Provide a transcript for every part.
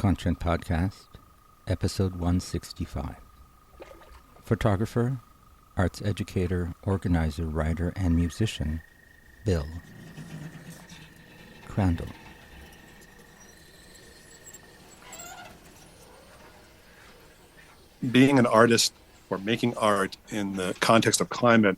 Content Podcast, Episode 165. Photographer, arts educator, organizer, writer, and musician, Bill Crandall. Being an artist or making art in the context of climate,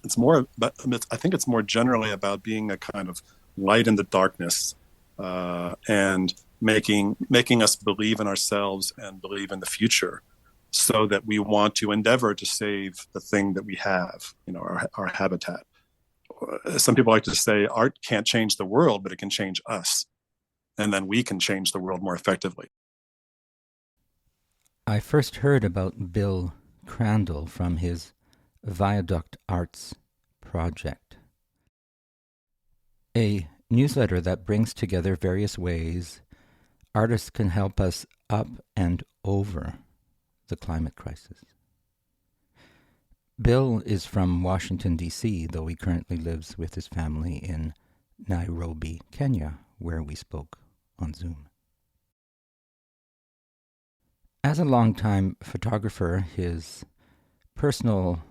I think it's more generally about being a kind of light in the darkness, and making us believe in ourselves and believe in the future, so that we want to endeavor to save the thing that we have, our habitat. Some people like to say art can't change the world, but it can change us, and then we can change the world more effectively. I first heard about Bill Crandall from his Viaduct Arts project, a newsletter that brings together various ways artists can help us up and over the climate crisis. Bill is from Washington, D.C., though he currently lives with his family in Nairobi, Kenya, where we spoke on Zoom. As a longtime photographer, his personal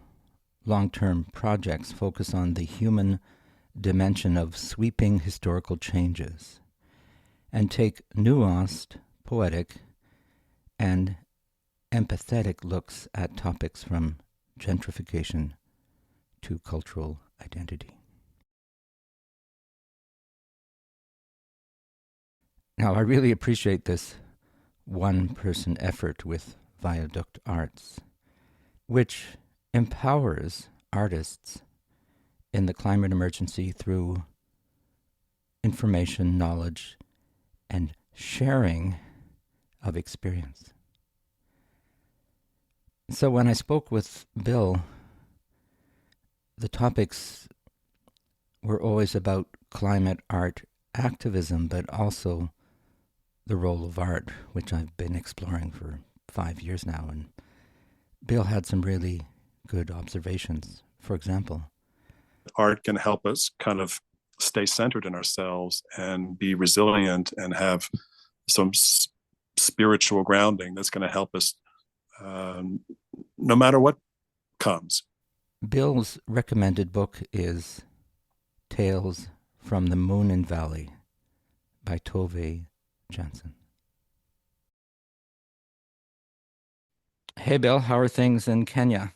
long-term projects focus on the human dimension of sweeping historical changes and take nuanced, poetic, and empathetic looks at topics from gentrification to cultural identity. Now, I really appreciate this one-person effort with Viaduct Arts, which empowers artists in the climate emergency through information, knowledge, and sharing of experience. So when I spoke with Bill, the topics were always about climate art activism, but also the role of art, which I've been exploring for 5 years now. And Bill had some really good observations. For example, art can help us kind of stay centered in ourselves and be resilient and have some spiritual grounding that's going to help us no matter what comes. Bill's recommended book is Tales from the Moon Valley by Tove Jansson. Hey, Bill, how are things in Kenya?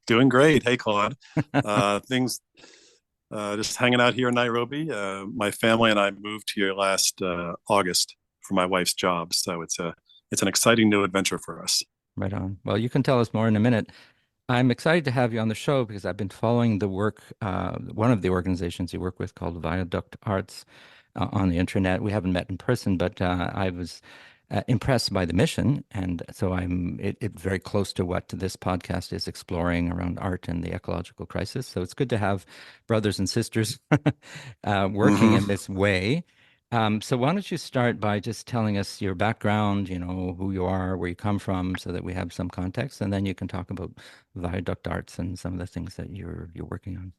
Doing great. Hey, Claude. Things just hanging out here in Nairobi. My family and I moved here last August for my wife's job, so it's an exciting new adventure for us. Right on. Well, you can tell us more in a minute. I'm excited to have you on the show because I've been following the work, one of the organizations you work with called Viaduct Arts on the internet. We haven't met in person, but I was impressed by the mission, and so it's very close to what this podcast is exploring around art and the ecological crisis. So it's good to have brothers and sisters working in this way. So why don't you start by just telling us your background, who you are, where you come from, so that we have some context, and then you can talk about Viaduct Arts and some of the things that you're working on.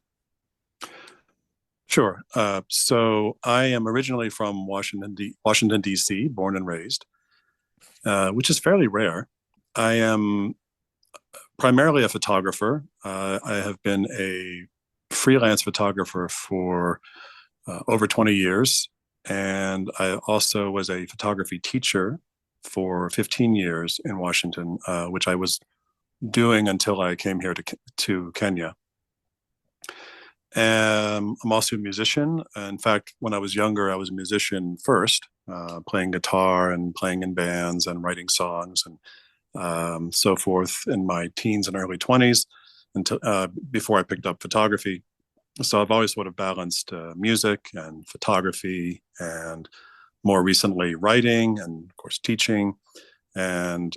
Sure. So I am originally from Washington, D.C., born and raised, which is fairly rare. I am primarily a photographer. I have been a freelance photographer for over 20 years. And I also was a photography teacher for 15 years in Washington, which I was doing until I came here to Kenya. I'm also a musician. In fact, when I was younger, I was a musician first, playing guitar and playing in bands and writing songs and so forth in my teens and early 20s until before I picked up photography. So I've always sort of balanced music and photography, and more recently writing and, of course, teaching, and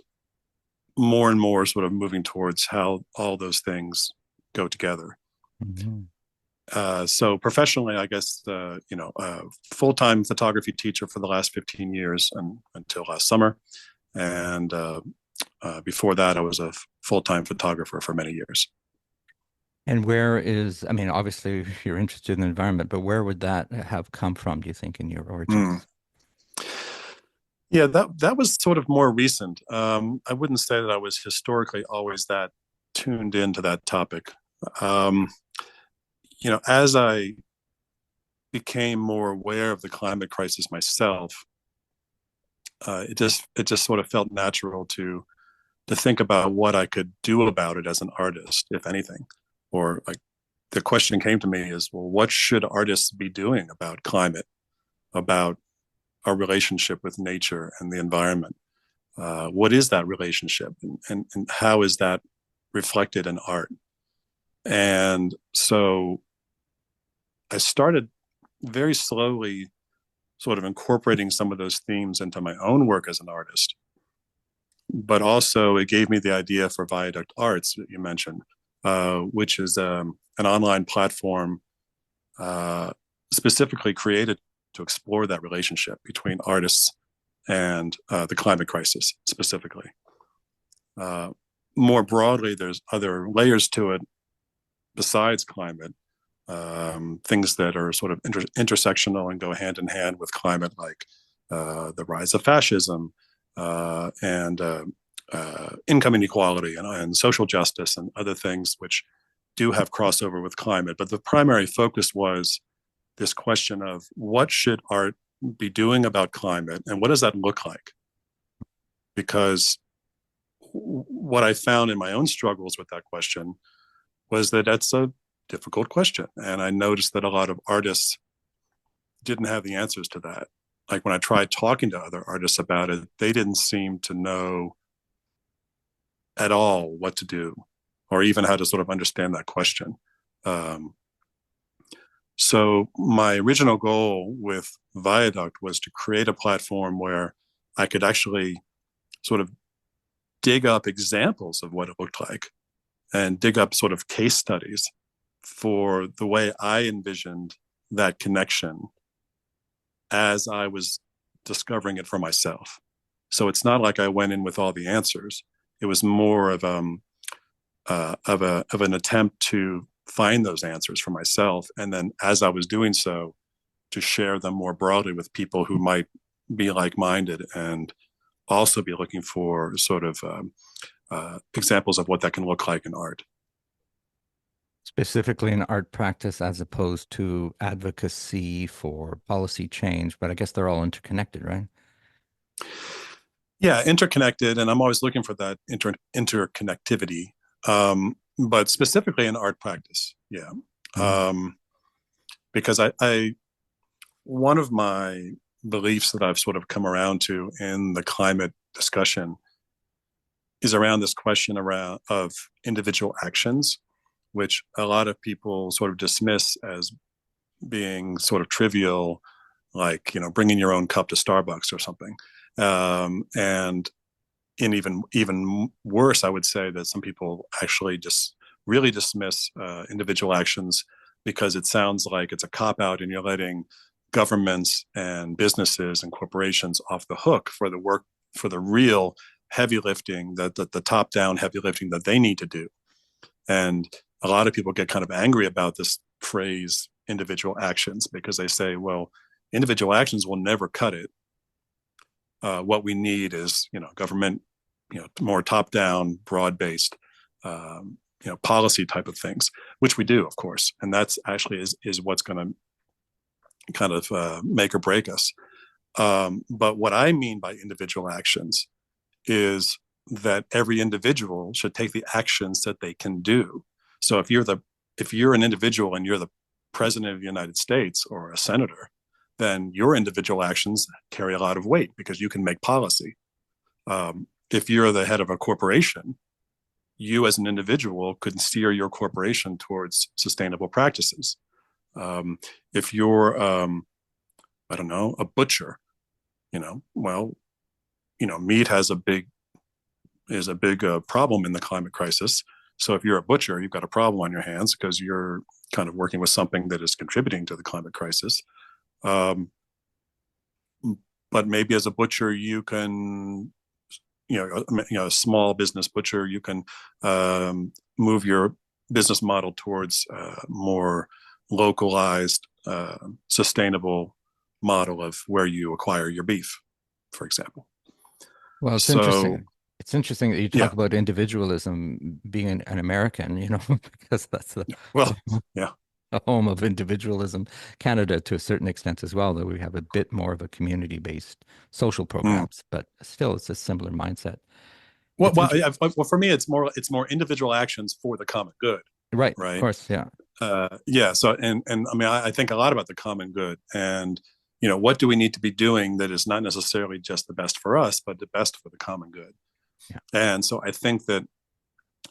more sort of moving towards how all those things go together. Mm-hmm. So professionally, I guess, full-time photography teacher for the last 15 years until last summer. And before that, I was a full-time photographer for many years. And obviously you're interested in the environment, but where would that have come from, do you think, in your origins? Yeah, that was sort of more recent. I wouldn't say that I was historically always that tuned into that topic. Um, as I became more aware of the climate crisis myself, it just sort of felt natural to think about what I could do about it as an artist, if anything. Or like the question came to me is, well, what should artists be doing about climate, about our relationship with nature and the environment? What is that relationship, and how is that reflected in art? And so I started very slowly sort of incorporating some of those themes into my own work as an artist. But also, it gave me the idea for Viaduct Arts that you mentioned, which is an online platform uh, specifically created to explore that relationship between artists and the climate crisis specifically. Uh, More broadly, there's other layers to it besides climate, things that are sort of intersectional and go hand in hand with climate, like the rise of fascism and income inequality and social justice and other things which do have crossover with climate. But the primary focus was this question of what should art be doing about climate and what does that look like? Because what I found in my own struggles with that question was that that's a difficult question. And I noticed that a lot of artists didn't have the answers to that. Like when I tried talking to other artists about it, they didn't seem to know at all what to do or even how to sort of understand that question. Um, so my original goal with Viaduct was to create a platform where I could actually sort of dig up examples of what it looked like and dig up sort of case studies for the way I envisioned that connection as I was discovering it for myself. So it's not like I went in with all the answers. It was more of an attempt to find those answers for myself, and then as I was doing so, to share them more broadly with people who might be like-minded and also be looking for sort of examples of what that can look like in art. Specifically in art practice as opposed to advocacy for policy change, but I guess they're all interconnected, right? Yeah, interconnected, and I'm always looking for that interconnectivity, but specifically in art practice. Yeah, Mm. because I one of my beliefs that I've sort of come around to in the climate discussion is around this question around of individual actions, which a lot of people sort of dismiss as being sort of trivial, like bringing your own cup to Starbucks or something. And in even worse, I would say that some people actually just really dismiss individual actions because it sounds like it's a cop out, and you're letting governments and businesses and corporations off the hook for the work, for the real heavy lifting, that the top down heavy lifting that they need to do. And a lot of people get kind of angry about this phrase individual actions because they say, well, individual actions will never cut it. What we need is government, more top down, broad based, policy type of things, which we do, of course, and that's actually is what's going to kind of make or break us. But what I mean by individual actions is that every individual should take the actions that they can do. So if you're an individual and you're the president of the United States or a senator, then your individual actions carry a lot of weight because you can make policy. If you're the head of a corporation, you as an individual could steer your corporation towards sustainable practices. If you're, I don't know, a butcher, well, meat is a big problem in the climate crisis. So if you're a butcher, you've got a problem on your hands because you're kind of working with something that is contributing to the climate crisis. Um, but maybe as a butcher, you can, a small business butcher, you can move your business model towards more localized, sustainable model of where you acquire your beef, for example. Well, it's So interesting. It's interesting that you yeah, talk about individualism being an American, because that's well, the yeah. a home of individualism. Canada, to a certain extent as well, though we have a bit more of a community-based social Mm. programs, but still, it's a similar mindset. Well, It's well, interesting, for me, it's more individual actions for the common good, right? Of right? course, yeah. Yeah. So, and I mean, I think a lot about the common good, and what do we need to be doing that is not necessarily just the best for us, but the best for the common good. Yeah. And so, I think that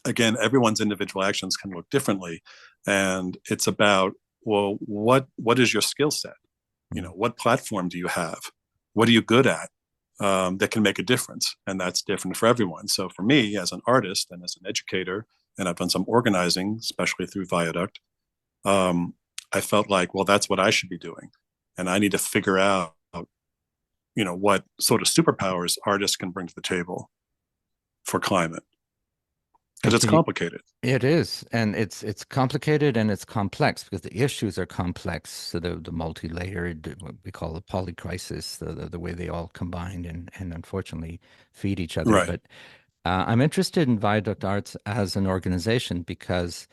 again, everyone's individual actions can look differently, and it's about, well, what is your skill set? Mhm. What platform do you have? What are you good at? That can make a difference, and that's different for everyone. So for me, as an artist and as an educator, and I've done some organizing, especially through Viaduct, um, I felt like, well, that's what I should be doing, and I need to figure out, what sort of superpowers artists can bring to the table for climate, because And it's can you complicated. It is, and it's complicated and it's complex because the issues are complex. So the multi-layered, what we call the polycrisis, the way they all combine and unfortunately feed each other. Right. But I'm interested in Viaduct Arts as an organization because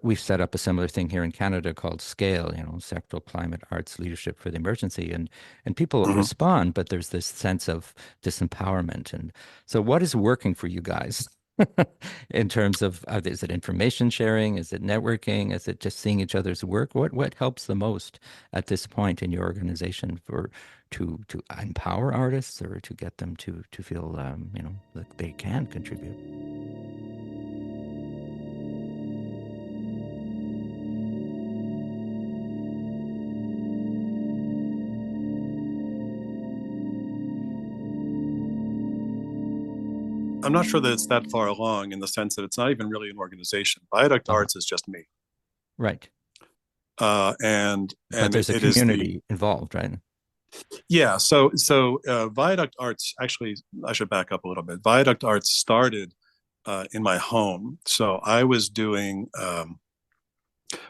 we've set up a similar thing here in Canada called Scale, Sectoral Climate Arts Leadership for the Emergency, and people Mm-hmm. respond, but there's this sense of disempowerment. And so, what is working for you guys? In terms of, is it information sharing? Is it networking? Is it just seeing each other's work? What helps the most at this point in your organization for to empower artists or to get them to feel that they can contribute? I'm not sure that it's that far along in the sense that it's not even really an organization. Viaduct Uh-huh. Arts is just me, Right. and But there's a it is the community involved, right? yeah. So Viaduct Arts, actually, I should back up a little bit. Viaduct Arts started in my home. So I was doing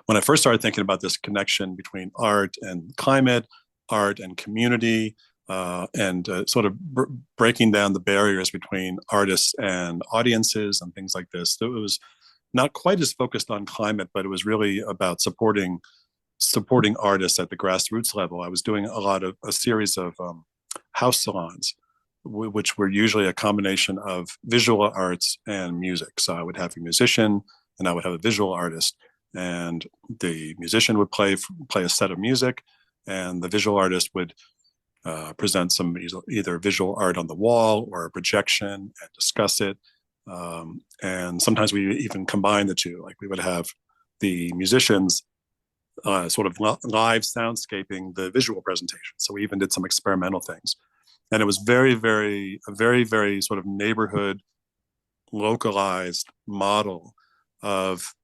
when I first started thinking about this connection between art and climate, art and community, and sort of breaking down the barriers between artists and audiences and things like this. So it was not quite as focused on climate, but it was really about supporting artists at the grassroots level. I was doing a series of house salons, which were usually a combination of visual arts and music. So I would have a musician and I would have a visual artist, and the musician would play a set of music, and the visual artist would present some either visual art on the wall or a projection and discuss it. And sometimes we even combine the two. Like we would have the musicians sort of live soundscaping the visual presentation. So we even did some experimental things. And it was very sort of neighborhood localized model of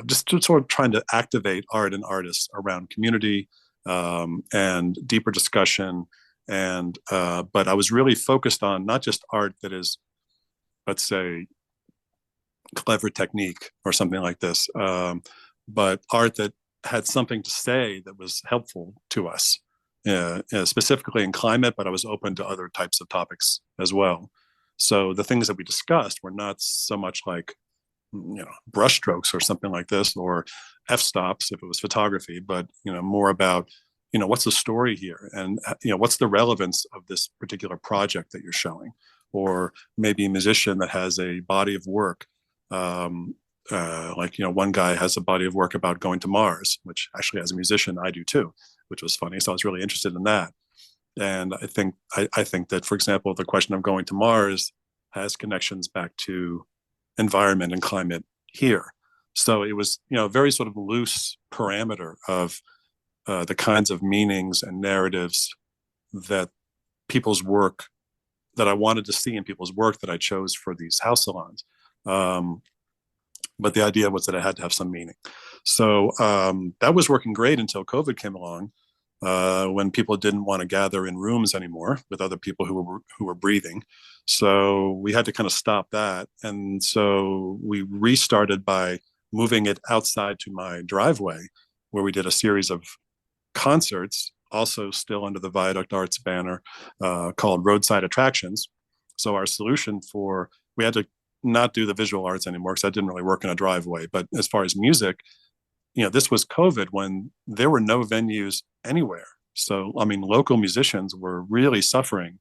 just sort of trying to activate art and artists around community and deeper discussion. And but I was really focused on not just art that is, let's say, clever technique or something like this, but art that had something to say that was helpful to us, specifically in climate, but I was open to other types of topics as well. So the things that we discussed were not so much like, brushstrokes or something like this, or f-stops if it was photography, but more about, what's the story here, and what's the relevance of this particular project that you're showing, or maybe a musician that has a body of work, like one guy has a body of work about going to Mars, which actually as a musician I do too, which was funny. So I was really interested in that. And I think that, for example, the question of going to Mars has connections back to environment and climate here. So it was, a very sort of loose parameter of the kinds of meanings and narratives that people's work that I wanted to see in people's work that I chose for these house salons. But the idea was that it had to have some meaning. So that was working great until COVID came along, when people didn't want to gather in rooms anymore with other people who were breathing. So we had to kind of stop that, and so we restarted by moving it outside to my driveway, where we did a series of concerts also still under the Viaduct Arts banner, called Roadside Attractions. So our solution for, we had to not do the visual arts anymore because that didn't really work in a driveway. But as far as music, this was COVID when there were no venues anywhere. So, I mean, local musicians were really suffering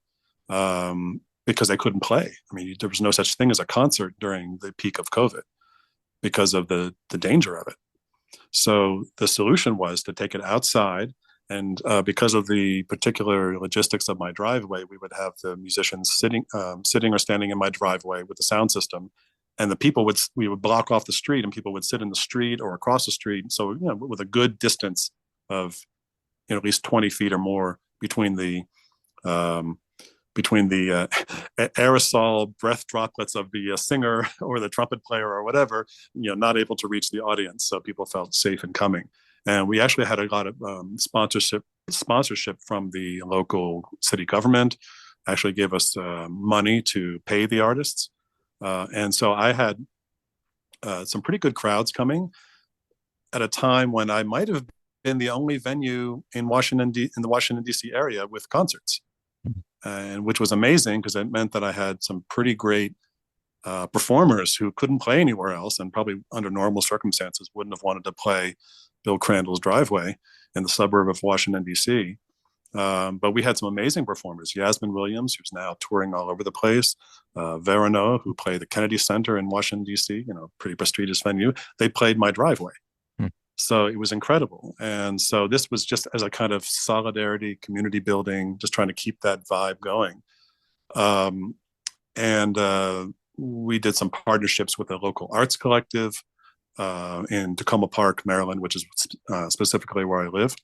because they couldn't play. I mean, there was no such thing as a concert during the peak of COVID because of the danger of it. So the solution was to take it outside. And because of the particular logistics of my driveway, we would have the musicians sitting or standing in my driveway with the sound system, and we would block off the street, and people would sit in the street or across the street. So with a good distance of at least 20 feet or more between the aerosol breath droplets of the singer or the trumpet player or whatever, not able to reach the audience. So people felt safe in coming. And we actually had a lot of sponsorship from the local city government, actually gave us money to pay the artists. And so I had some pretty good crowds coming at a time when I might have been the only venue in the Washington, D.C. area with concerts. And which was amazing because it meant that I had some pretty great performers who couldn't play anywhere else and probably under normal circumstances wouldn't have wanted to play Bill Crandall's driveway in the suburb of Washington, D.C. But we had some amazing performers. Yasmin Williams, who's now touring all over the place. Verano, who played the Kennedy Center in Washington, D.C., pretty prestigious venue. They played my driveway. So it was incredible. And so this was just as a kind of solidarity, community building, just trying to keep that vibe going. And we did some partnerships with a local arts collective in Tacoma Park, Maryland, which is specifically where I live.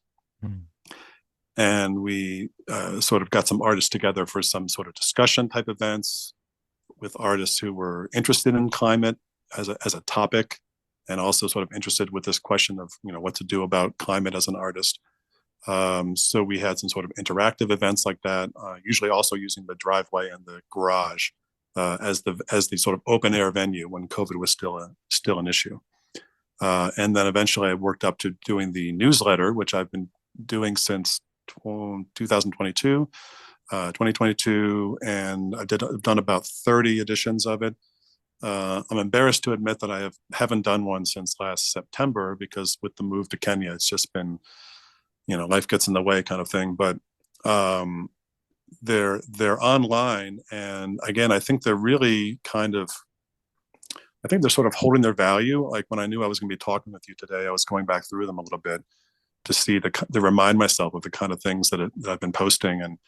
And we sort of got some artists together for some sort of discussion type events with artists who were interested in climate as a topic, and also sort of interested with this question of, what to do about climate as an artist. So we had some sort of interactive events like that, usually also using the driveway and the garage as the sort of open air venue when COVID was still an issue. And then eventually I worked up to doing the newsletter, which I've been doing since 2022, and I've done about 30 editions of it. I'm embarrassed to admit that I haven't done one since last September because with the move to Kenya, it's just been, life gets in the way kind of thing. But they're online, and again, I think they're really I think they're sort of holding their value. Like when I knew I was going to be talking with you today, I was going back through them a little bit to see to remind myself of the kind of things that I've been posting, and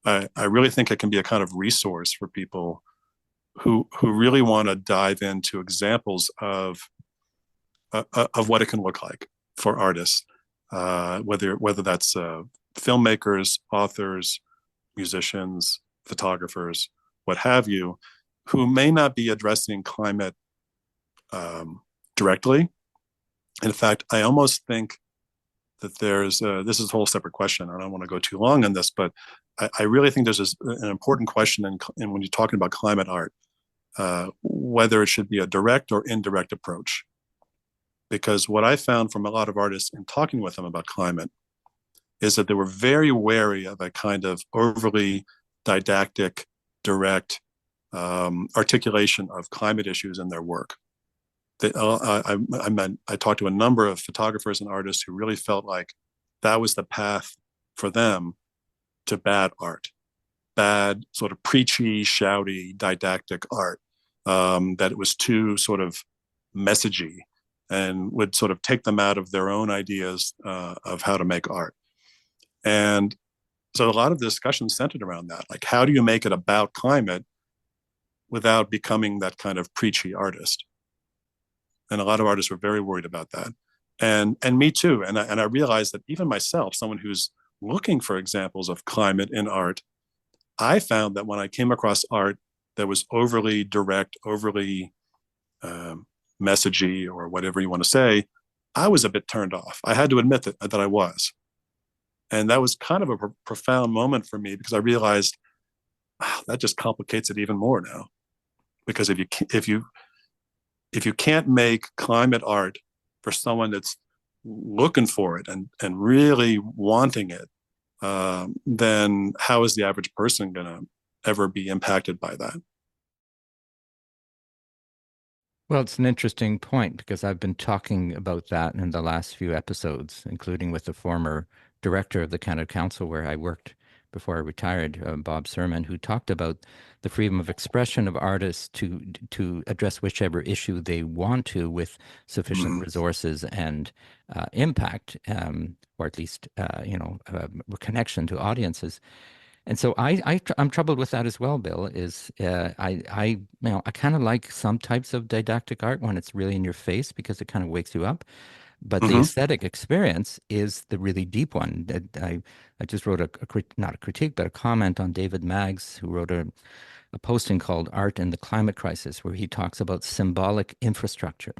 I really think it can be a kind of resource for people who really want to dive into examples of what it can look like for artists, whether that's filmmakers, authors, musicians, photographers, what have you, who may not be addressing climate directly. In fact, I almost think that this is a whole separate question. I don't want to go too long on this, but I really think there's an important question in when you're talking about climate art, whether it should be a direct or indirect approach. Because what I found from a lot of artists in talking with them about climate is that they were very wary of a kind of overly didactic, direct articulation of climate issues in their work. I talked to a number of photographers and artists who really felt like that was the path for them to bad art, bad sort of preachy, shouty, didactic art, that it was too sort of messagey and would sort of take them out of their own ideas of how to make art. And so a lot of the discussion centered around that, like how do you make it about climate without becoming that kind of preachy artist? And a lot of artists were very worried about that. And me too. And I realized that even myself, someone who's looking for examples of climate in art, I found that when I came across art that was overly direct, overly messagey, or whatever you want to say, I was a bit turned off. I had to admit that I was. And that was kind of a profound moment for me, because I realized that just complicates it even more now. Because if you can't make climate art for someone that's looking for it and really wanting it, then how is the average person going to ever be impacted by that? Well, it's an interesting point because I've been talking about that in the last few episodes, including with the former director of the Canada Council where I worked before I retired, Bob Sermon, who talked about the freedom of expression of artists to address whichever issue they want to with sufficient Mm-hmm. resources and impact, or at least connection to audiences. And so I'm troubled with that as well, Bill, is I kind of like some types of didactic art when it's really in your face because it kind of wakes you up. But the Mm-hmm. aesthetic experience is the really deep one. I just wrote not a critique, but a comment on David Maggs, who wrote a posting called Art in the Climate Crisis, where he talks about symbolic infrastructure.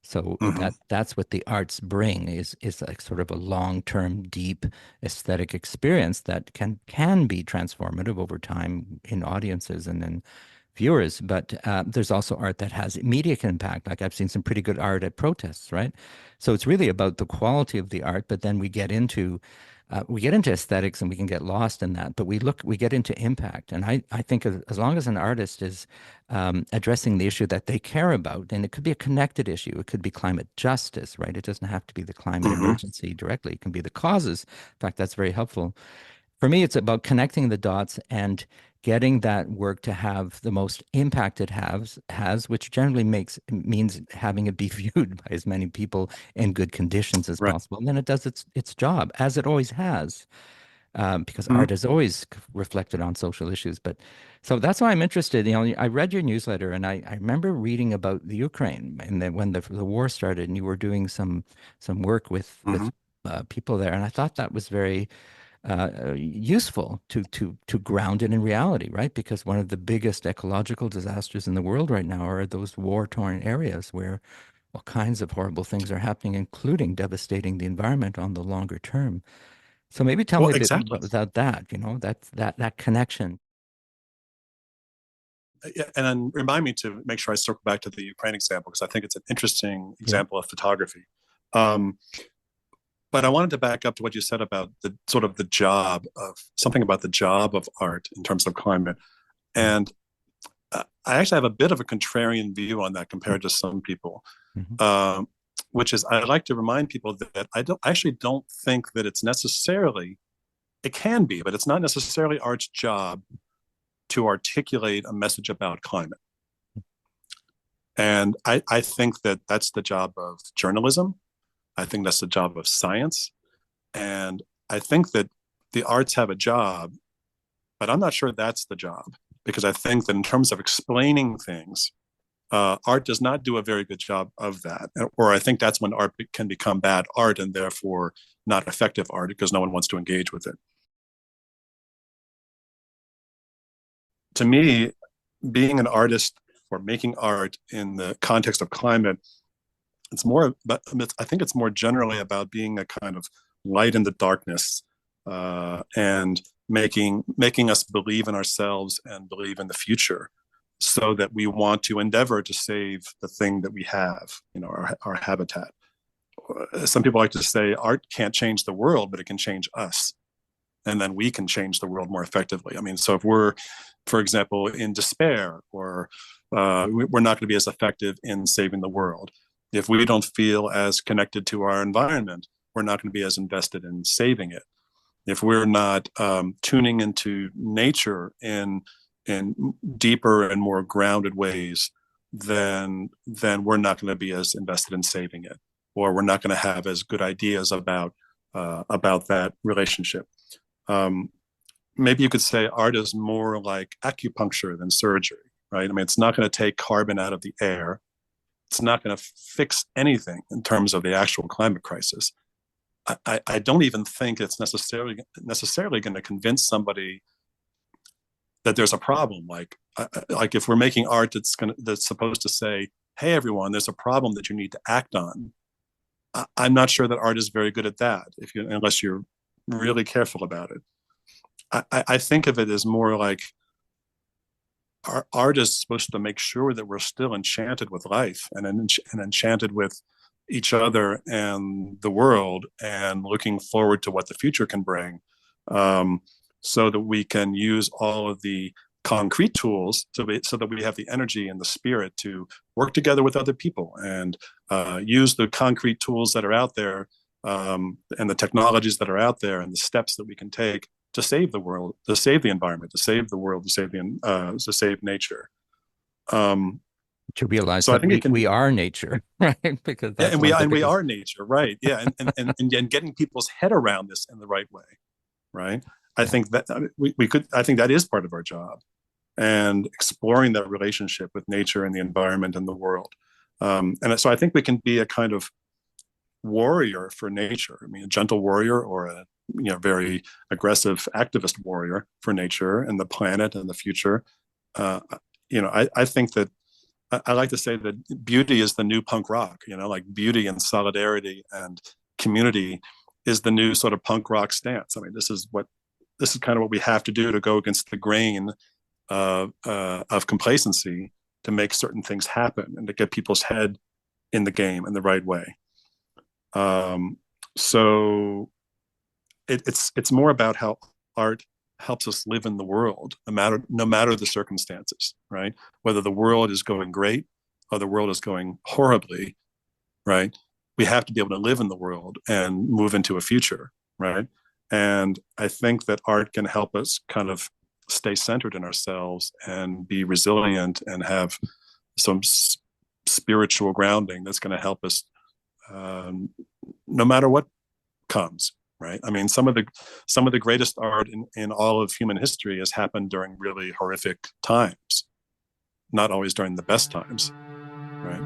So Mm-hmm. that's what the arts bring is like sort of a long-term, deep aesthetic experience that can be transformative over time in audiences and in viewers. But there's also art that has immediate impact. Like I've seen some pretty good art at protests, right? So it's really about the quality of the art, but then we get into aesthetics and we can get lost in that, but we get into impact. And I think as long as an artist is addressing the issue that they care about, and it could be a connected issue, it could be climate justice, right? It doesn't have to be the climate Mm-hmm. emergency directly. It can be the causes. In fact, that's very helpful. For me, it's about connecting the dots and getting that work to have the most impact it has, which generally means having it be viewed by as many people in good conditions as Right. possible. And then it does its job, as it always has, because Mm-hmm. art has always reflected on social issues. But so that's why I'm interested. I read your newsletter, and I remember reading about the Ukraine and then when the war started, and you were doing some work with Mm-hmm. people there, and I thought that was very useful to ground it in reality, right? Because one of the biggest ecological disasters in the world right now are those war-torn areas where all kinds of horrible things are happening, including devastating the environment on the longer term. So maybe tell Well, me a bit exactly. about that, that connection. Yeah, and then remind me to make sure I circle back to the Ukraine example because I think it's an interesting Yeah. example of photography. Um, but I wanted to back up to what you said about the sort of the job of something about the job of art in terms of climate. And I actually have a bit of a contrarian view on that compared to some people, Mm-hmm. um, which is I like to remind people that I actually don't think that it's necessarily, it can be, but it's not necessarily art's job to articulate a message about climate. And I think that that's the job of journalism. I think that's the job of science. And I think that the arts have a job, but I'm not sure that's the job because I think that in terms of explaining things, art does not do a very good job of that. Or I think that's when art can become bad art and therefore not effective art because no one wants to engage with it. To me, being an artist or making art in the context of climate, it's more, but I think it's more generally about being a kind of light in the darkness and making us believe in ourselves and believe in the future so that we want to endeavor to save the thing that we have, our habitat. Some people like to say art can't change the world, but it can change us. And then we can change the world more effectively. I mean, so if we're, for example, in despair or we're not going to be as effective in saving the world. If we don't feel as connected to our environment, we're not going to be as invested in saving it. If we're not tuning into nature in deeper and more grounded ways, then we're not going to be as invested in saving it, or we're not going to have as good ideas about that relationship. Um, Maybe you could say art is more like acupuncture than surgery, right? I mean, it's not going to take carbon out of the air. It's not going to fix anything in terms of the actual climate crisis. I don't even think it's necessarily going to convince somebody that there's a problem. Like if we're making art that's supposed to say, "Hey, everyone, there's a problem that you need to act on." I'm not sure that art is very good at that unless you're really careful about it. I think of it as more like our art is supposed to make sure that we're still enchanted with life and enchanted with each other and the world and looking forward to what the future can bring. um, so that we can use all of the concrete tools so that we have the energy and the spirit to work together with other people and use the concrete tools that are out there, and the technologies that are out there and the steps that we can take to save the world, to save the environment, to save the world, to save nature. Um, To realize so I that think it can, we are nature, right? Because yeah, that's one thing. and we Because are nature, right? Yeah, and getting people's head around this in the right way, right? I yeah, think that we could. I think that is part of our job, and exploring that relationship with nature and the environment and the world. And so I think we can be a kind of warrior for nature. I mean, a gentle warrior or a very aggressive activist warrior for nature and the planet and the future. Uh, I think that I like to say that beauty is the new punk rock. Like beauty and solidarity and community is the new sort of punk rock stance. I mean, this is kind of what we have to do to go against the grain of complacency to make certain things happen and to get people's head in the game in the right way. Um, so it's more about how art helps us live in the world, no matter the circumstances, right? Whether the world is going great or the world is going horribly, right? We have to be able to live in the world and move into a future, right? And I think that art can help us kind of stay centered in ourselves and be resilient and have some spiritual grounding that's going to help us, um, no matter what comes, right? I mean, some of the greatest art in all of human history has happened during really horrific times, not always during the best times, right?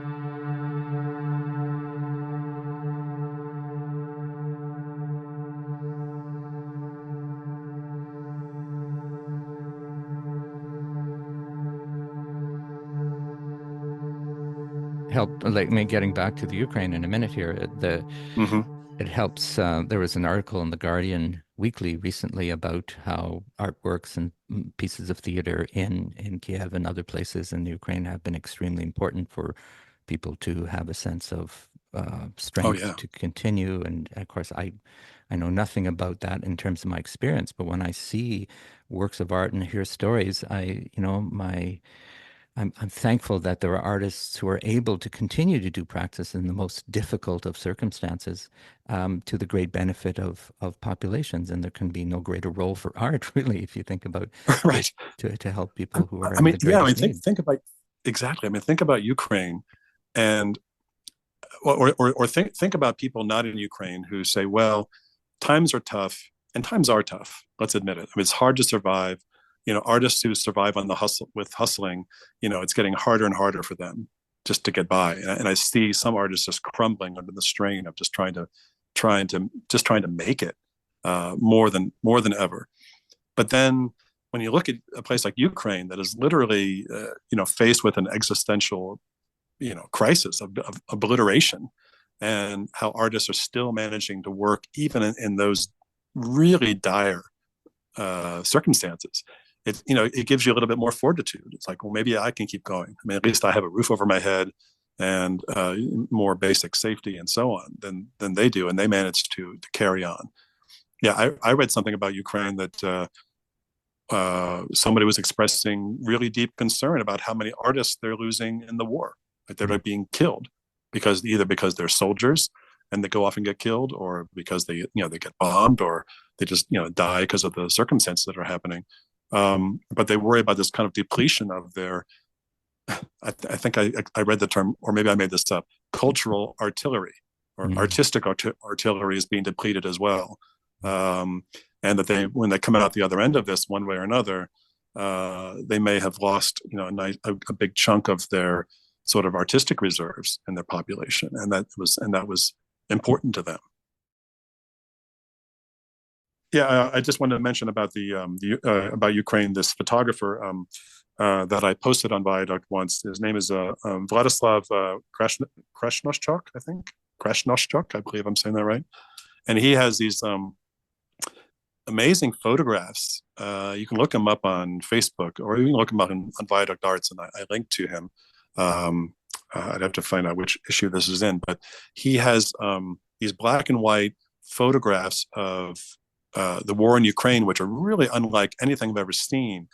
help like me getting back to the Ukraine in a minute here. Mm-hmm. It helps. There was an article in the Guardian Weekly recently about how artworks and pieces of theater in Kiev and other places in Ukraine have been extremely important for people to have a sense of Oh strength yeah. to continue. And of course, I know nothing about that in terms of my experience, but when I see works of art and hear stories, I'm thankful that there are artists who are able to continue to do practice in the most difficult of circumstances, to the great benefit of populations. And there can be no greater role for art, really, if you think about it, Right. to help people who are I in mean, the yeah. I mean, greatest need. think about exactly. I mean, think about Ukraine, and think about people not in Ukraine who say, "Well, times are tough, and times are tough. Let's admit it. I mean, it's hard to survive. Artists who survive on the hustle with hustling, it's getting harder and harder for them just to get by. And I see some artists just crumbling under the strain of just trying to make it, more than ever. But then when you look at a place like Ukraine that is literally, faced with an existential, crisis of obliteration, and how artists are still managing to work even in those really dire circumstances. It gives you a little bit more fortitude. It's like, well, maybe I can keep going. I mean, at least I have a roof over my head and more basic safety and so on than they do, and they manage to carry on. Yeah, I read something about Ukraine that somebody was expressing really deep concern about how many artists they're losing in the war. Like they're being killed because they're soldiers and they go off and get killed, or because they get bombed, or they just die because of the circumstances that are happening. But they worry about this kind of depletion of their. I think I read the term, or maybe I made this up. Cultural artillery or Mm. artistic artillery is being depleted as well. And that when they come out the other end of this, one way or another, they may have lost, a big chunk of their sort of artistic reserves in their population, and that was important to them. Yeah, I just wanted to mention about about Ukraine. This photographer, that I posted on Viaduct once. His name is Vladislav Krasnoshchuk, I think. Krasnoshchuk, I believe I'm saying that right. And he has these amazing photographs. You can look him up on Facebook, or you can look him up on Viaduct Arts, and I linked to him. I'd have to find out which issue this is in, but he has these black and white photographs of the war in Ukraine, which are really unlike anything I've ever seen,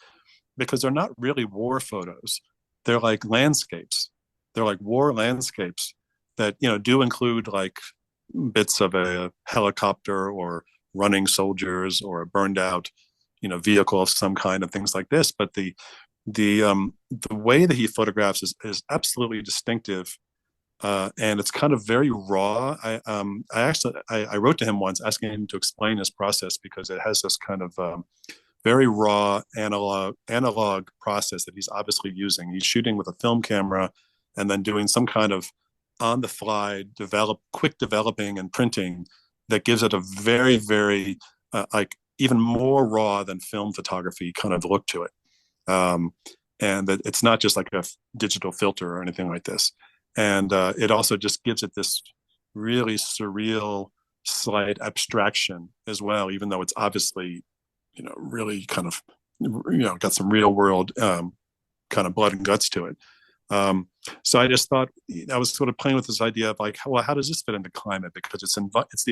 because they're not really war photos. They're like landscapes. They're like war landscapes that, do include like bits of a helicopter or running soldiers or a burned out, vehicle of some kind and things like this. But the way that he photographs is absolutely distinctive, and it's kind of very raw. I wrote to him once asking him to explain his process, because it has this kind of very raw analog process that he's obviously using. He's shooting with a film camera and then doing some kind of on the fly quick developing and printing that gives it a very, very like even more raw than film photography kind of look to it. And that it's not just like a digital filter or anything like this. And it also just gives it this really surreal, slight abstraction as well, even though it's obviously, really kind of, got some real world kind of blood and guts to it. So I just thought, I was sort of playing with this idea of like, well, how does this fit into climate? Because it's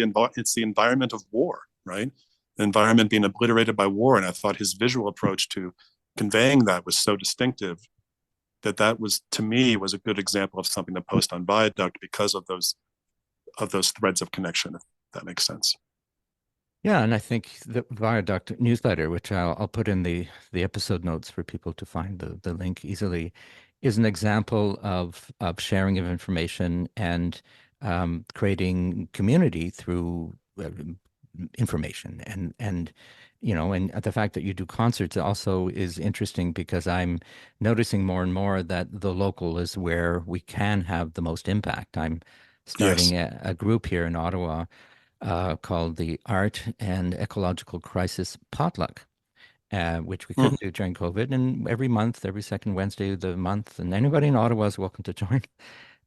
the environment of war, right? The environment being obliterated by war, and I thought his visual approach to conveying that was so distinctive that was, to me, was a good example of something to post on Viaduct because of those threads of connection, if that makes sense. Yeah, and I think the Viaduct newsletter, which I'll put in the episode notes for people to find the link easily, is an example of sharing of information and creating community through information and the fact that you do concerts also is interesting because I'm noticing more and more that the local is where we can have the most impact. I'm Yes. starting a group here in Ottawa called the Art and Ecological Crisis Potluck, which we Mm, couldn't do during COVID. And every month, every second Wednesday of the month, and anybody in Ottawa is welcome to join.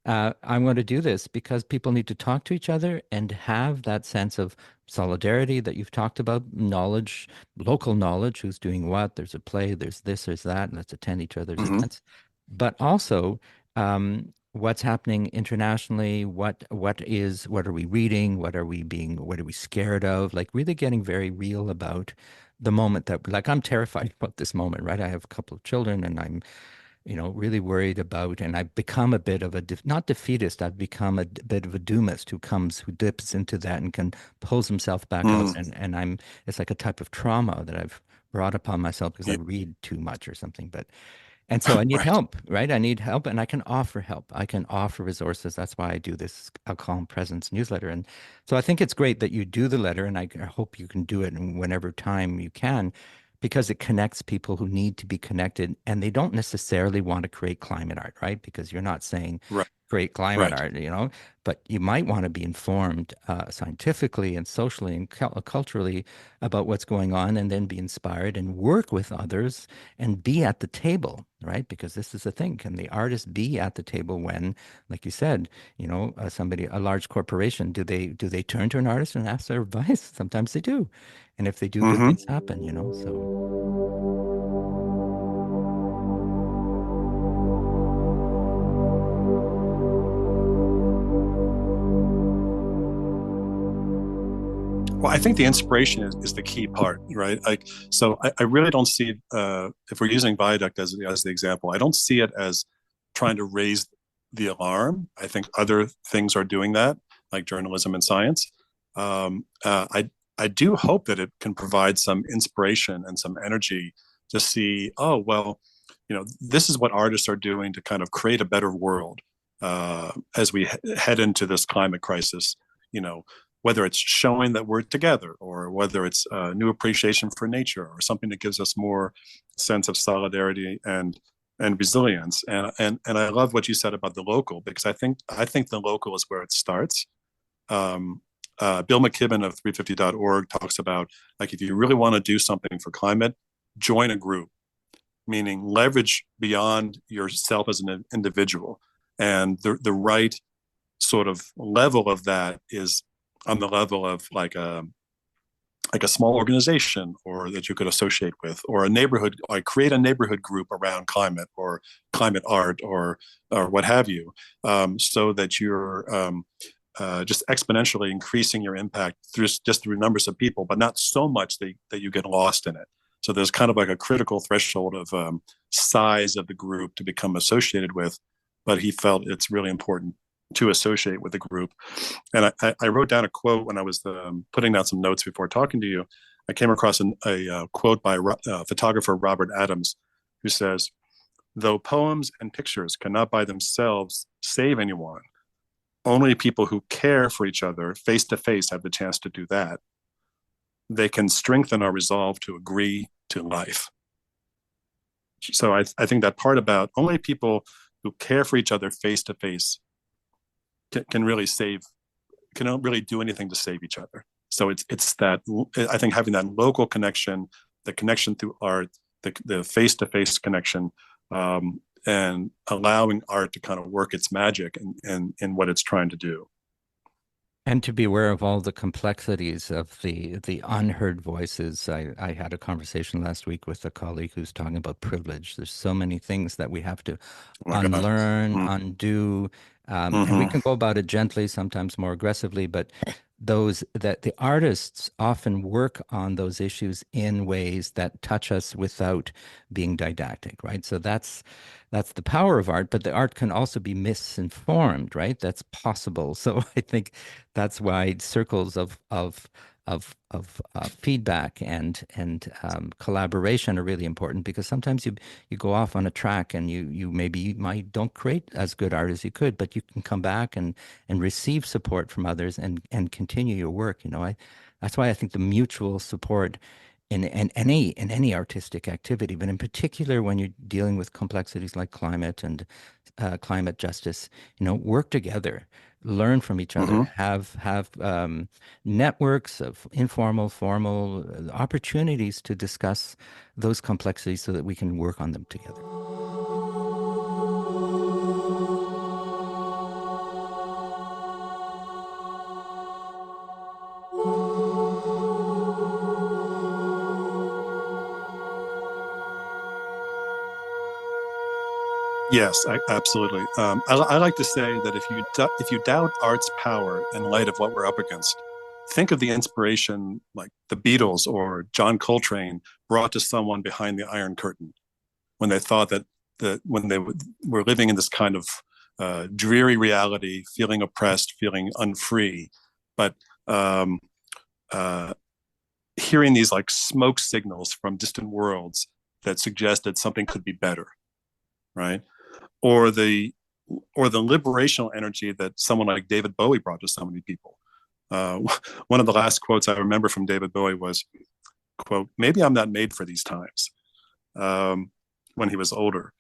I'm going to do this because people need to talk to each other and have that sense of solidarity that you've talked about, knowledge, local knowledge, who's doing what. There's a play, there's this, there's that, and let's attend each other's hmm events. But also, what's happening internationally? What are we reading? What are we scared of? Like really getting very real about the moment that, like, I'm terrified about this moment, right? I have a couple of children and I'm really worried about, and I've become a bit of a, not defeatist, I've become a bit of a doomist who dips into that and can pulls himself back out. mm, It's like a type of trauma that I've brought upon myself because I yeah, read too much or something. And so I need right. help, right? I need help and I can offer help. I can offer resources. That's why I do this I'll Calm Presence newsletter. And so I think it's great that you do the letter and I hope you can do it in whenever time you can because it connects people who need to be connected and they don't necessarily want to create climate art, right? Because you're not saying Right. create climate Right. art, but you might want to be informed scientifically and socially and culturally about what's going on and then be inspired and work with others and be at the table, right? Because this is the thing. Can the artist be at the table when, like you said, a large corporation, do they turn to an artist and ask their advice? Sometimes they do. And if they do, good hmm things happen. So Well, I think the inspiration is the key part, right? Like, so I really don't see, if we're using Viaduct as the example, I don't see it as trying to raise the alarm. I think other things are doing that, like journalism and science. I do hope that it can provide some inspiration and some energy to see, oh, well, this is what artists are doing to kind of create a better world as we head into this climate crisis. You know, whether it's showing that we're together or whether it's a new appreciation for nature or something that gives us more sense of solidarity and resilience. And I love what you said about the local, because I think the local is where it starts. Bill McKibben of 350.org talks about, like, if you really want to do something for climate, join a group, meaning leverage beyond yourself as an individual. And the right sort of level of that is on the level of like a small organization or that you could associate with, or a neighborhood, like create a neighborhood group around climate or climate art or what have you, so that you're just exponentially increasing your impact through just through numbers of people, but not so much that you get lost in it. So there's kind of like a critical threshold of size of the group to become associated with, but he felt it's really important to associate with the group. And I wrote down a quote when I was putting down some notes before talking to you. I came across a quote by photographer Robert Adams, who says, "Though poems and pictures cannot by themselves save anyone, only people who care for each other face to face have the chance to do that. They can strengthen our resolve to agree to life." So I think that part about only people who care for each other face to face can really can really do anything to save each other. So it's that, I think, having that local connection, the connection through art, the face to face connection, and allowing art to kind of work its magic in what it's trying to do. And to be aware of all the complexities of the unheard voices. I had a conversation last week with a colleague who's talking about privilege. There's so many things that we have to Oh my God. unlearn, Mm-hmm. undo, and we Mm-hmm. can go about it gently, sometimes more aggressively, but those that the artists often work on those issues in ways that touch us without being didactic, right? So that's the power of art, but the art can also be misinformed, right? That's possible. So I think that's why circles of feedback and collaboration are really important, because sometimes you go off on a track and you maybe might don't create as good art as you could, but you can come back and receive support from others and continue your work. That's why I think the mutual support in any artistic activity, but in particular when you're dealing with complexities like climate and climate justice, work together, learn from each other, Mm-hmm. have networks of informal, formal opportunities to discuss those complexities so that we can work on them together. Yes, absolutely. I like to say that if you doubt art's power in light of what we're up against, think of the inspiration like the Beatles or John Coltrane brought to someone behind the Iron Curtain when they thought that when they were living in this kind of dreary reality, feeling oppressed, feeling unfree, but um, uh, hearing these like smoke signals from distant worlds that suggest that something could be better, right? or the or the liberational energy that someone like David Bowie brought to so many people. Uh, One of the last quotes I remember from David Bowie was, "quote Maybe I'm not made for these times." Um, when he was older,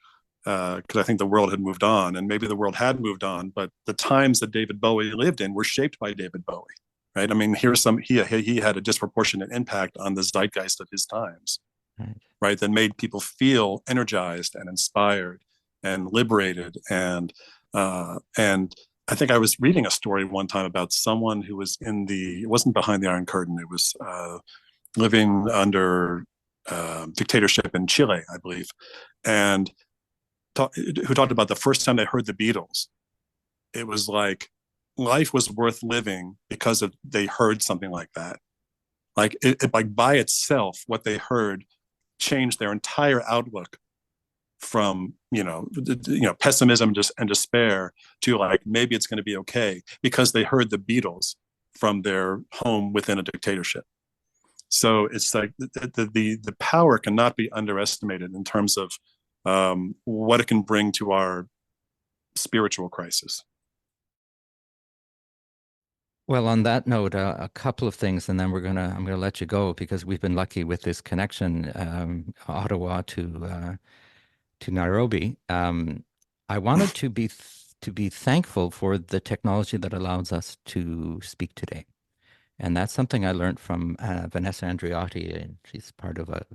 because I think the world had moved on, and maybe the world had moved on, but the times that David Bowie lived in were shaped by David Bowie. Right? I mean, he had a disproportionate impact on the zeitgeist of his times, Right. right? That made people feel energized and inspired and liberated. And I think I was reading a story one time about someone who was it wasn't behind the Iron Curtain. It was living under dictatorship in Chile, I believe, and who talked about the first time they heard the Beatles. It was like life was worth living because they heard something like that. Like like by itself, what they heard changed their entire outlook from pessimism and despair to like maybe it's going to be okay because they heard the Beatles from their home within a dictatorship. So it's like the power cannot be underestimated in terms of what it can bring to our spiritual crisis. Well, on that note, a couple of things, and then I'm gonna let you go because we've been lucky with this connection, Ottawa to Nairobi. I wanted to be thankful for the technology that allows us to speak today, and that's something I learned from Vanessa Andreotti. And she's part of a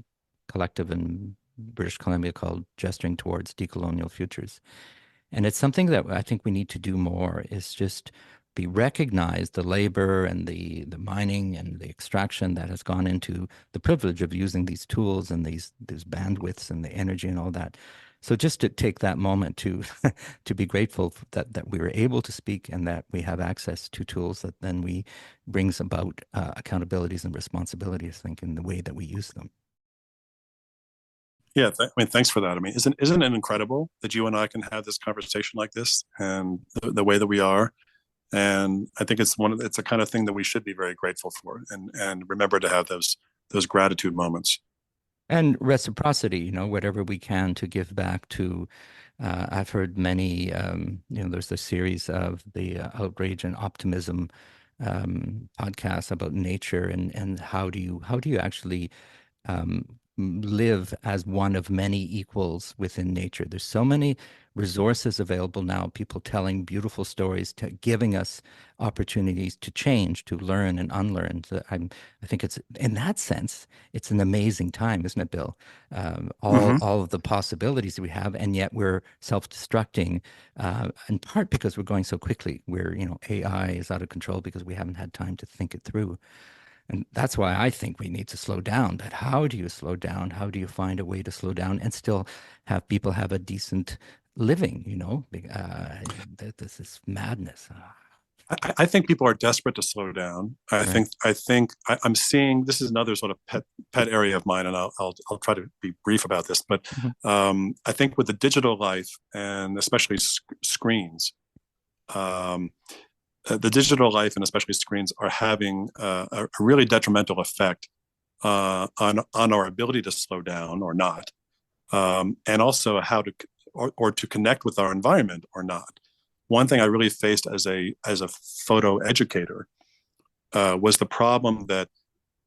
collective in British Columbia called Gesturing Towards Decolonial Futures. And it's something that I think we need to do more is just be recognized the labor and the mining and the extraction that has gone into the privilege of using these tools and these bandwidths and the energy and all that. So just to take that moment to to be grateful that we were able to speak and that we have access to tools that then we brings about accountabilities and responsibilities, I think, in the way that we use them. Yeah, I mean, thanks for that. I mean, isn't it incredible that you and I can have this conversation like this and the way that we are? And I think it's a kind of thing that we should be very grateful for, and remember to have those gratitude moments. And reciprocity, whatever we can to give back to. I've heard many, there's the series of the Outrage and Optimism podcasts about nature and how do you actually live as one of many equals within nature. There's so many resources available now, people telling beautiful stories, giving us opportunities to change, to learn and unlearn. So I think it's, in that sense, it's an amazing time, isn't it, Bill? Mm-hmm. All of the possibilities that we have, and yet we're self-destructing, in part because we're going so quickly. AI is out of control because we haven't had time to think it through. And that's why I think we need to slow down. But how do you slow down? How do you find a way to slow down and still have people have a decent living? This is madness. I think people are desperate to slow down. Right. I'm seeing this is another sort of pet area of mine, and I'll try to be brief about this. But Mhm. I think with the digital life and especially screens, um, the digital life and especially screens are having a really detrimental effect on our ability to slow down or not, and also how to or to connect with our environment or not. One thing I really faced as a photo educator was the problem that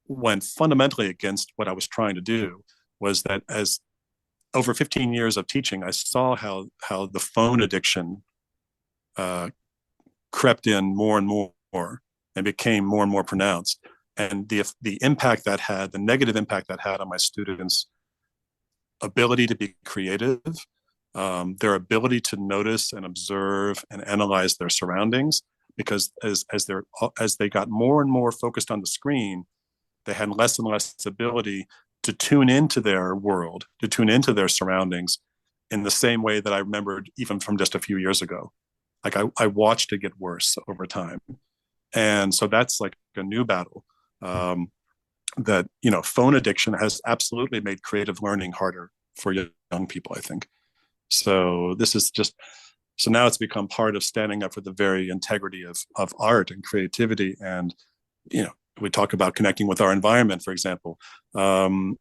went fundamentally against what I was trying to do. Was that as over 15 years of teaching, I saw how the phone addiction uh, crept in more and more and became more and more pronounced. And the impact that had, the negative impact that had on my students' ability to be creative, their ability to notice and observe and analyze their surroundings, because as they got more and more focused on the screen, they had less and less ability to tune into their world, to tune into their surroundings in the same way that I remembered even from just a few years ago. Like I watched it get worse over time. And so that's like a new battle. That phone addiction has absolutely made creative learning harder for young people, I think. So this is just so now it's become part of standing up for the very integrity of art and creativity. And we talk about connecting with our environment, for example, and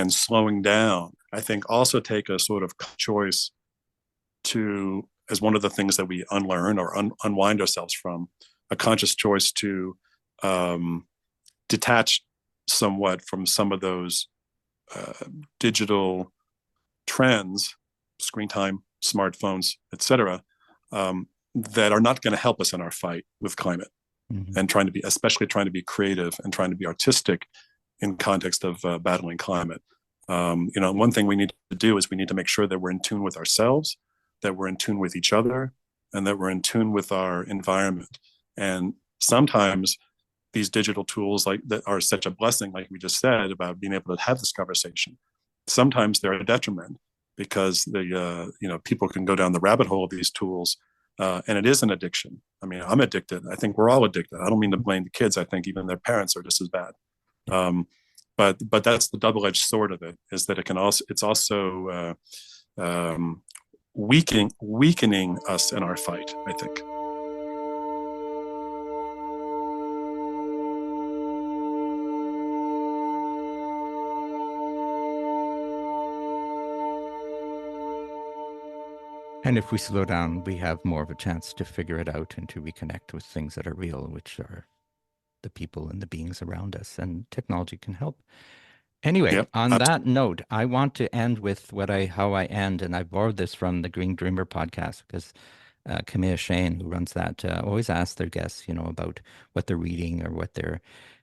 slowing down. I think also take a sort of choice to, as one of the things that we unlearn or unwind ourselves from, a conscious choice to detach somewhat from some of those digital trends, screen time, smartphones, etc., that are not going to help us in our fight with climate, Mhm. and especially trying to be creative and trying to be artistic in context of battling climate. One thing we need to do is we need to make sure that we're in tune with ourselves, that we're in tune with each other, and that we're in tune with our environment. And sometimes these digital tools like that are such a blessing, like we just said about being able to have this conversation. Sometimes they're a detriment because people can go down the rabbit hole of these tools, and it is an addiction. I mean, I'm addicted. I think we're all addicted. I don't mean to blame the kids. I think even their parents are just as bad. Um, but that's the double-edged sword of it, is that it's also weakening us in our fight, I think. And if we slow down, we have more of a chance to figure it out and to reconnect with things that are real, which are the people and the beings around us. And technology can help. Anyway, Yep, on that absolutely. note, I want to end with how I end, and I borrowed this from the Green Dreamer podcast because Camille Shane, who runs that, always asks their guests, about what they're reading or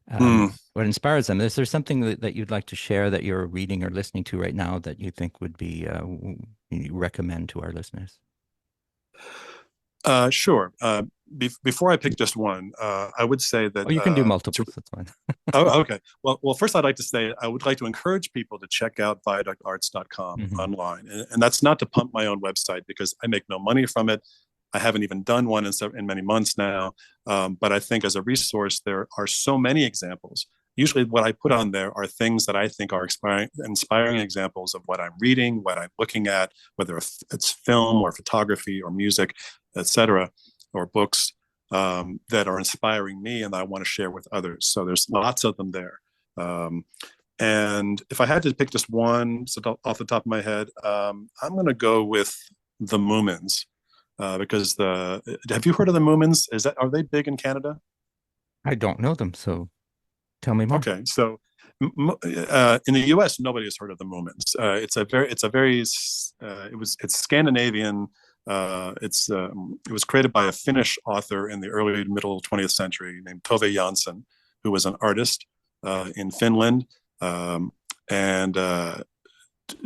Mm. what inspires them. Is there something that you'd like to share that you're reading or listening to right now that you think would be you recommend to our listeners? Sure. before I pick just one, I would say that Oh, you can do multiples. That's fine. oh, okay. Well, first I'd like to say I would like to encourage people to check out viaductarts.com Hmm. online, and that's not to pump my own website because I make no money from it. I haven't even done one in many months now, but I think as a resource there are so many examples. Usually, what I put on there are things that I think are inspiring examples of what I'm reading, what I'm looking at, whether it's film or photography or music, etc., or books that are inspiring me and that I want to share with others. So there's lots of them there. Um, and if I had to pick just one off the top of my head, I'm going to go with the Moomins because the have you heard of the Moomins? Are they big in Canada? I don't know them, so tell me more. Okay, so in the U.S., nobody has heard of the Moomins. It's Scandinavian. It was created by a Finnish author in the early middle 20th century named Tove Jansson, who was an artist in Finland, and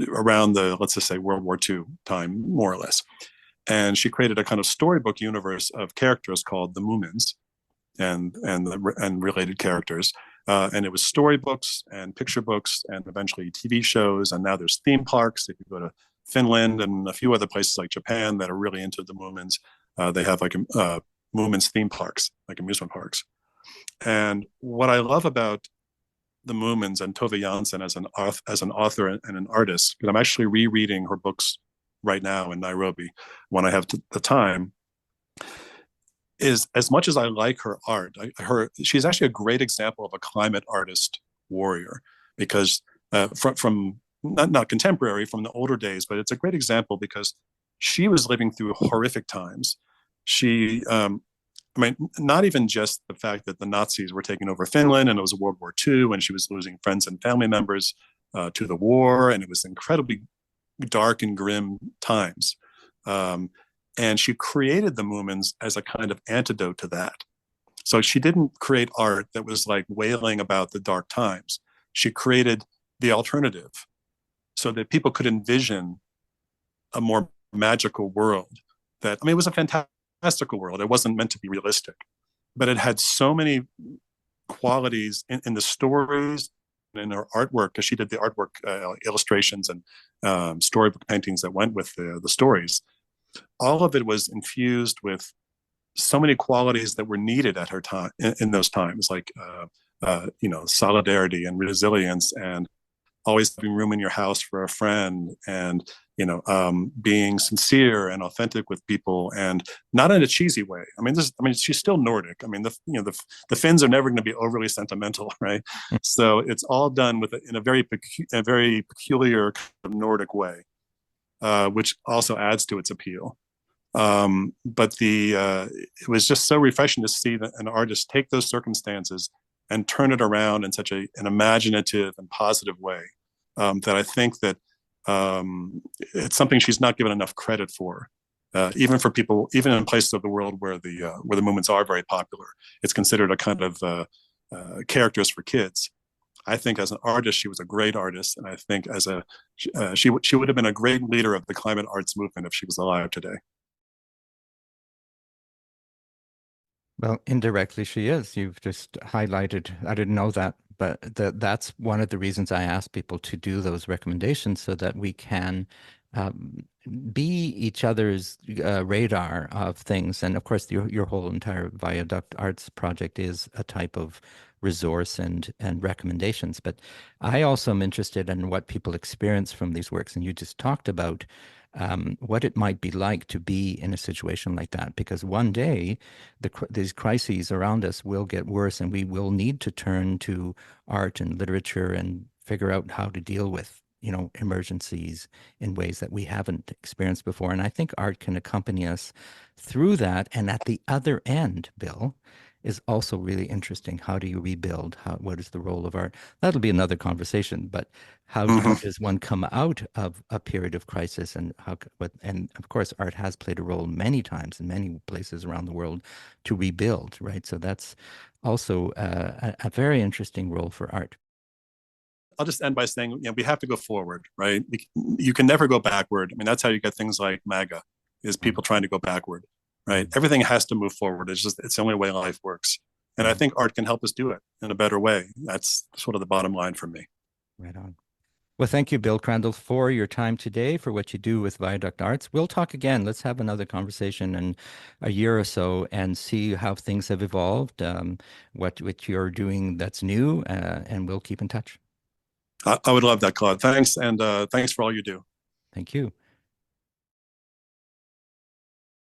around the let's just say World War II time, more or less. And she created a kind of storybook universe of characters called the Moomins and related characters. And it was storybooks and picture books and eventually TV shows. And now there's theme parks. If you go to Finland and a few other places like Japan that are really into the Moomins, they have like Moomins theme parks, like amusement parks. And what I love about the Moomins and Tove Jansson as an author and an artist, because I'm actually rereading her books right now in Nairobi when I have the time, is as much as I like her art, she's actually a great example of a climate artist warrior because from not contemporary, from the older days, but it's a great example because she was living through horrific times. She, I mean, not even just the fact that the Nazis were taking over Finland and it was World War II and she was losing friends and family members to the war, and it was incredibly dark and grim times. Um, and she created the Moomins as a kind of antidote to that. So she didn't create art that was like wailing about the dark times. She created the alternative so that people could envision a more magical world. That, I mean, it was a fantastical world. It wasn't meant to be realistic, but it had so many qualities in the stories and in her artwork, because she did the artwork, illustrations and storybook paintings that went with the stories. All of it was infused with so many qualities that were needed at her time in those times, like solidarity and resilience, and always having room in your house for a friend, and being sincere and authentic with people, and not in a cheesy way. She's still Nordic. I mean, the Finns are never going to be overly sentimental, right? So it's all done in a very peculiar kind of Nordic way, which also adds to its appeal. But it was just so refreshing to see an artist take those circumstances and turn it around in such an imaginative and positive way, that I think that it's something she's not given enough credit for. Even for people, even in places of the world where the movements are very popular, it's considered a kind of characters for kids. I think as an artist, she was a great artist, and I think she would have been a great leader of the climate arts movement if she was alive today. Well, indirectly, she is. You've just highlighted, I didn't know that, but that's one of the reasons I ask people to do those recommendations so that we can um, be each other's radar of things. And of course, your whole entire Viaduct Arts project is a type of resource and recommendations. But I also am interested in what people experience from these works. And you just talked about what it might be like to be in a situation like that, because one day these crises around us will get worse, and we will need to turn to art and literature and figure out how to deal with, emergencies in ways that we haven't experienced before. And I think art can accompany us through that. And at the other end, Bill, is also really interesting. How do you rebuild? What is the role of art? That'll be another conversation, but how Mm-hmm. does one come out of a period of crisis, and and of course art has played a role many times in many places around the world to rebuild, right? So that's also a very interesting role for art. I'll just end by saying, we have to go forward, right? You can never go backward. I mean, that's how you get things like MAGA, is Mm. people trying to go backward. right? Mm. Everything has to move forward. It's the only way life works. And I Right, think art can help us do it in a better way. That's sort of the bottom line for me. right on. Well, thank you, Bill Crandall, for your time today, for what you do with Viaduct Arts. We'll talk again. Let's have another conversation in a year or so and see how things have evolved, what you're doing that's new, and we'll keep in touch. I would love that, Claude. Thanks. And thanks for all you do. Thank you.